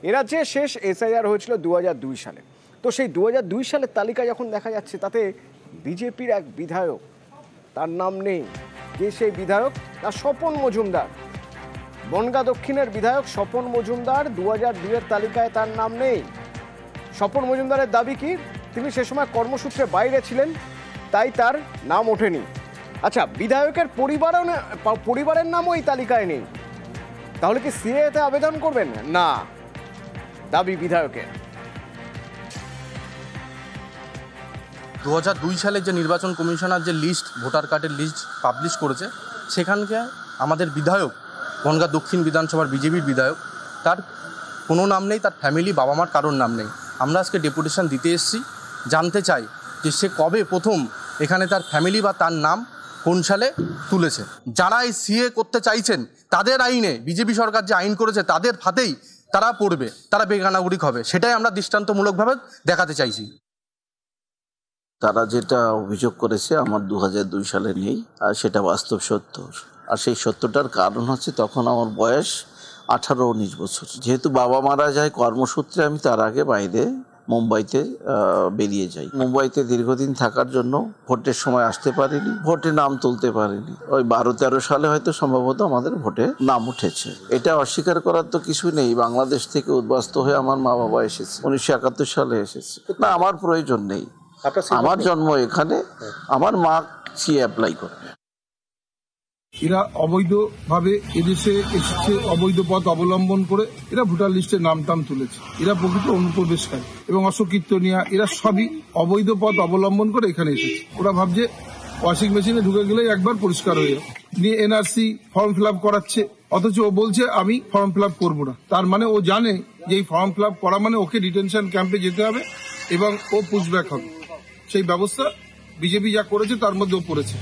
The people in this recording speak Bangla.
এ রাজ্যে শেষ এসআইআর হয়েছিল 2002 সালে। তো সেই 2002 সালের তালিকা যখন দেখা যাচ্ছে তাতে বিজেপির এক বিধায়ক, তার নাম নেই। কে সেই বিধায়ক? না, স্বপন মজুমদার। বনগাঁ দক্ষিণের বিধায়ক স্বপন মজুমদার 2002-এর তালিকায় তার নাম নেই। স্বপন মজুমদারের দাবি কি? তিনি সে সময় কর্মসূত্রে বাইরে ছিলেন, তাই তার নাম ওঠেনি। আচ্ছা, বিধায়কের পরিবারের নামও এই তালিকায় নেই। তাহলে কি সিএতে আবেদন করবেন? না, দাবি বিধায়কের। 2002 সালে যে নির্বাচন কমিশনার যে লিস্ট, ভোটার কার্ডের লিস্ট পাবলিশ করেছে, সেখানকে আমাদের বিধায়ক, বনগাঁ দক্ষিণ বিধানসভার বিজেপির বিধায়ক, তার কোনো নাম নেই, তার ফ্যামিলি, বাবা মার কারোর নাম নেই। আমরা আজকে ডেপুটেশন দিতে এসেছি, জানতে চাই যে সে কবে প্রথম এখানে তার ফ্যামিলি বা তার নাম কোন সালে তুলেছে। যারা এই সিএ করতে চাইছেন তাদের আইনে, বিজেপি সরকার যে আইন করেছে তাদের ফাঁদেই তারা পড়বে, তারা বেগানাগরিক হবে, সেটাই আমরা দৃষ্টান্তমূলকভাবে দেখাতে চাইছি। তারা যেটা অভিযোগ করেছে আমার 2002 সালে নেই, আর সেটা বাস্তব সত্য। আর সেই সত্যটার কারণ হচ্ছে তখন আমার বয়স 18-19 বছর। যেহেতু বাবা মারা যায় কর্মসূত্রে, আমি তার আগে বাইরে মুম্বাইতে বেরিয়ে যাই। মুম্বাইতে দীর্ঘদিন থাকার জন্য ভোটের সময় আসতে পারিনি, ভোটে নাম তুলতে পারিনি। ওই 12-13 সালে হয়তো সম্ভবত আমাদের ভোটে নাম উঠেছে। এটা অস্বীকার করার তো কিছু নেই। বাংলাদেশ থেকে উদ্বাস্তু হয়ে আমার মা বাবা এসেছে, 1971 সালে এসেছে। না, আমার প্রয়োজন নেই। আমার জন্ম এখানে, আমার মা সিএ অ্যাপ্লাই করবে। এরা অবৈধভাবে এদেশে এসেছে, অবৈধ পথ অবলম্বন করে এরা ভোটার লিস্টে নাম টাম তুলেছে। এরা প্রকৃত অনুপ্রবেশকারী এবং অশোকীর্তনিয়া, এরা সবই অবৈধ পথ অবলম্বন করে এখানে এসেছে। ওরা ভাবছে ওয়াশিং মেশিনে ঢুকে গেলেই একবার পরিষ্কার হয়ে যাবে। নিয়ে এনআরসি ফর্ম ফিল আপ করাচ্ছে, অথচ ও বলছে আমি ফর্ম ফিল আপ করবো না। তার মানে ও জানে যে এই ফর্ম ফিল আপ করা মানে ওকে ডিটেনশন ক্যাম্পে যেতে হবে এবং ও পুশব্যাক হবে। সেই ব্যবস্থা বিজেপি যা করেছে তার মধ্যেও পড়েছে।